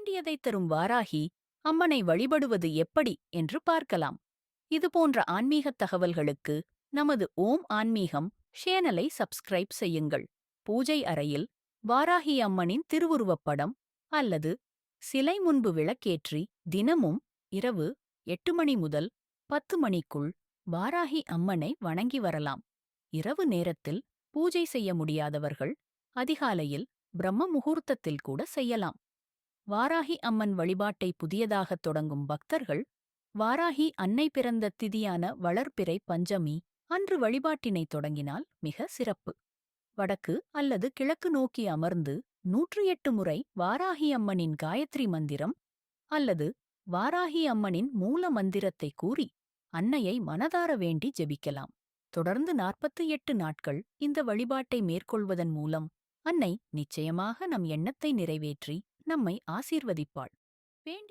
வேண்டியதைத் தரும் வாராகி அம்மனை வழிபடுவது எப்படி என்று பார்க்கலாம். இதுபோன்ற ஆன்மீகத் தகவல்களுக்கு நமது ஓம் ஆன்மீகம் சேனலை சப்ஸ்கிரைப் செய்யுங்கள். பூஜை அறையில் வாராகி அம்மனின் திருவுருவப் படம் அல்லது சிலை முன்பு விளக்கேற்றி தினமும் இரவு 8 மணி முதல் 10 மணிக்குள் வாராகி அம்மனை வணங்கி வரலாம். இரவு நேரத்தில் பூஜை செய்ய முடியாதவர்கள் அதிகாலையில் பிரம்ம முகூர்த்தத்தில் கூட செய்யலாம். வாராகி அம்மன் வழிபாட்டை புதியதாகத் தொடங்கும் பக்தர்கள் வாராகி அன்னை பிறந்த திதியான வளர்பிறை பஞ்சமி அன்று வழிபாட்டினை தொடங்கினால் மிக சிறப்பு. வடக்கு அல்லது கிழக்கு நோக்கி அமர்ந்து 108 முறை வாராகி அம்மனின் காயத்ரி மந்திரம் அல்லது வாராகி அம்மனின் மூல மந்திரத்தை கூறி அன்னையை மனதார வேண்டி ஜெபிக்கலாம். தொடர்ந்து 48 நாட்கள் இந்த வழிபாட்டை மேற்கொள்வதன் மூலம் அன்னை நிச்சயமாக நம் எண்ணத்தை நிறைவேற்றி நம்மை ஆசீர்வதிப்பாள். வேண்டி